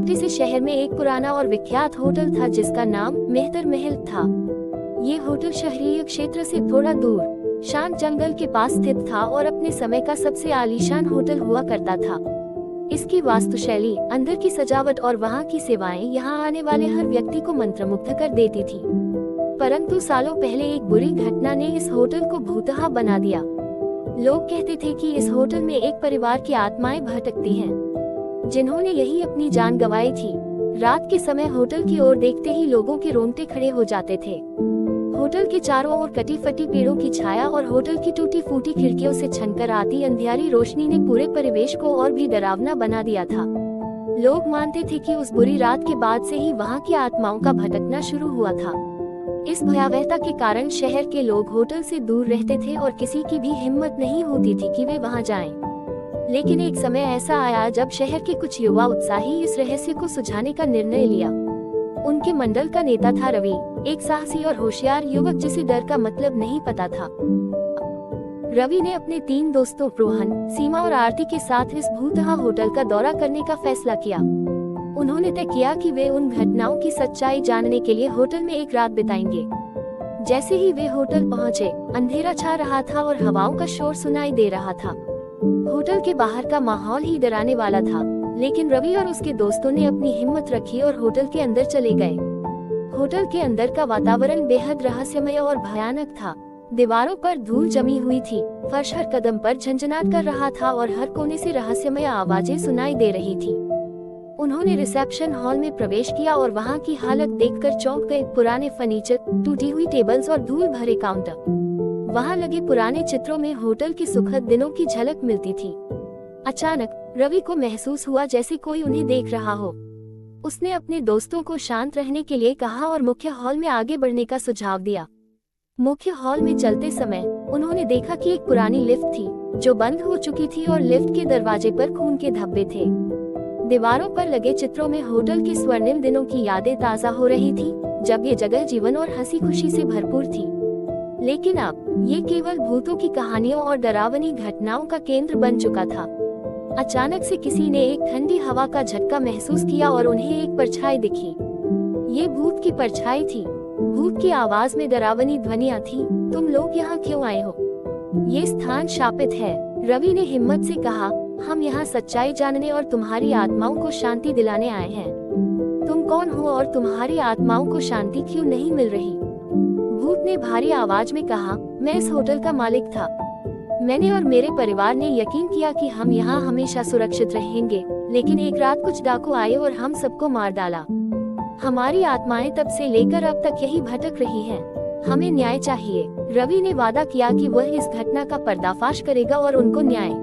इस शहर में एक पुराना और विख्यात होटल था जिसका नाम मेहतर महल था। ये होटल शहरी क्षेत्र से थोड़ा दूर शांत जंगल के पास स्थित था और अपने समय का सबसे आलीशान होटल हुआ करता था। इसकी वास्तुशैली, अंदर की सजावट और वहाँ की सेवाएं यहाँ आने वाले हर व्यक्ति को मंत्रमुग्ध कर देती थी। परंतु सालों पहले एक बुरी घटना ने इस होटल को भूतहा बना दिया। लोग कहते थे कि इस होटल में एक परिवार की आत्माएं भटकती हैं, जिन्होंने यही अपनी जान गंवाई थी। रात के समय होटल की ओर देखते ही लोगों के रोंगटे खड़े हो जाते थे। होटल के चारों ओर कटी फटी पेड़ों की छाया और होटल की टूटी फूटी खिड़कियों से छनकर आती अंधियारी रोशनी ने पूरे परिवेश को और भी डरावना बना दिया था। लोग मानते थे कि उस बुरी रात के बाद से ही वहां की आत्माओं का भटकना शुरू हुआ था। इस भयावहता के कारण शहर के लोग होटल से दूर रहते थे और किसी की भी हिम्मत नहीं होती थी कि वे वहां जाएं। लेकिन एक समय ऐसा आया जब शहर के कुछ युवा उत्साही इस रहस्य को सुलझाने का निर्णय लिया। उनके मंडल का नेता था रवि, एक साहसी और होशियार युवक जिसे डर का मतलब नहीं पता था। रवि ने अपने 3 दोस्तों रोहन, सीमा और आरती के साथ इस भूतहा होटल का दौरा करने का फैसला किया। उन्होंने तय किया कि वे उन घटनाओं की सच्चाई जानने के लिए होटल में एक रात बिताएंगे। जैसे ही वे होटल पहुंचे, अंधेरा छा रहा था और हवाओं का शोर सुनाई दे रहा था। होटल के बाहर का माहौल ही डराने वाला था, लेकिन रवि और उसके दोस्तों ने अपनी हिम्मत रखी और होटल के अंदर चले गए। होटल के अंदर का वातावरण बेहद रहस्यमय और भयानक था। दीवारों पर धूल जमी हुई थी, फर्श हर कदम पर झंझनाट कर रहा था और हर कोने से रहस्यमय आवाजें सुनाई दे रही थी। उन्होंने रिसेप्शन हॉल में प्रवेश किया और वहां की हालत देखकर चौंक गए। पुराने फर्नीचर, टूटी हुई टेबल्स और धूल भरे काउंटर। वहां लगे पुराने चित्रों में होटल के सुखद दिनों की झलक मिलती थी। अचानक रवि को महसूस हुआ जैसे कोई उन्हें देख रहा हो। उसने अपने दोस्तों को शांत रहने के लिए कहा और मुख्य हॉल में आगे बढ़ने का सुझाव दिया। मुख्य हॉल में चलते समय उन्होंने देखा कि एक पुरानी लिफ्ट थी जो बंद हो चुकी थी और लिफ्ट के दरवाजे पर खून के धब्बे थे। दीवारों पर लगे चित्रों में होटल के स्वर्णिम दिनों की यादें ताजा हो रही थी, जब ये जगह जीवन और हंसी खुशी से भरपूर थी। लेकिन अब ये केवल भूतों की कहानियों और डरावनी घटनाओं का केंद्र बन चुका था। अचानक से किसी ने एक ठंडी हवा का झटका महसूस किया और उन्हें एक परछाई दिखी। ये भूत की परछाई थी। भूत की आवाज में डरावनी ध्वनियां थी, तुम लोग यहाँ क्यों आए हो? ये स्थान शापित है। रवि ने हिम्मत से कहा, हम यहाँ सच्चाई जानने और तुम्हारी आत्माओं को शांति दिलाने आए हैं। तुम कौन हो और तुम्हारी आत्माओं को शांति क्यों नहीं मिल रही? भूत ने भारी आवाज में कहा, मैं इस होटल का मालिक था। मैंने और मेरे परिवार ने यकीन किया कि हम यहाँ हमेशा सुरक्षित रहेंगे, लेकिन एक रात कुछ डाकू आए और हम सबको मार डाला। हमारी आत्माएं तब से लेकर अब तक यही भटक रही हैं। हमें न्याय चाहिए। रवि ने वादा किया कि वह इस घटना का पर्दाफाश करेगा और उनको न्याय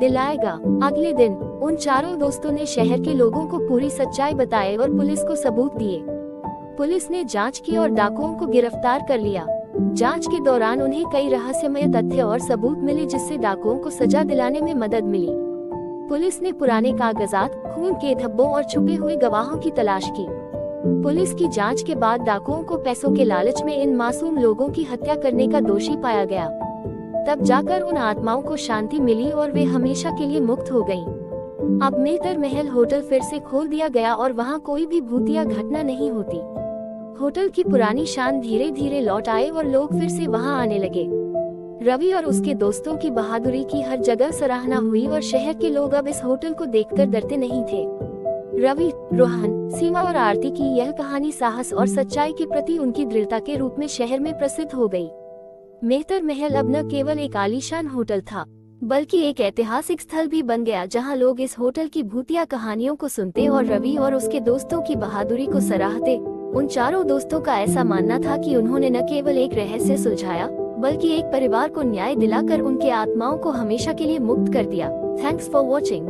दिलाएगा। अगले दिन उन चारों दोस्तों ने शहर के लोगों को पूरी सच्चाई बताई और पुलिस को सबूत दिए। पुलिस ने जांच की और डाकुओं को गिरफ्तार कर लिया। जांच के दौरान उन्हें कई रहस्यमय तथ्य और सबूत मिले जिससे डाकुओं को सजा दिलाने में मदद मिली। पुलिस ने पुराने कागजात, खून के धब्बों और छुपे हुए गवाहों की तलाश की। पुलिस की जांच के बाद डाकुओं को पैसों के लालच में इन मासूम लोगों की हत्या करने का दोषी पाया गया। तब जाकर उन आत्माओं को शांति मिली और वे हमेशा के लिए मुक्त हो गईं। अब मेहतर महल होटल फिर से खोल दिया गया और वहां कोई भी भूतिया घटना नहीं होती। होटल की पुरानी शान धीरे धीरे लौट आए और लोग फिर से वहां आने लगे। रवि और उसके दोस्तों की बहादुरी की हर जगह सराहना हुई और शहर के लोग अब इस होटल को देखकर डरते नहीं थे। रवि, रोहन, सीमा और आरती की यह कहानी साहस और सच्चाई के प्रति उनकी दृढ़ता के रूप में शहर में प्रसिद्ध हो गई। मेहतर महल अब न केवल एक आलीशान होटल था, बल्कि एक ऐतिहासिक स्थल भी बन गया जहां लोग इस होटल की भूतिया कहानियों को सुनते और रवि और उसके दोस्तों की बहादुरी को सराहते। उन चारों दोस्तों का ऐसा मानना था कि उन्होंने न केवल एक रहस्य सुलझाया, बल्कि एक परिवार को न्याय दिलाकर उनके आत्माओं को हमेशा के लिए मुक्त कर दिया। Thanks for watching.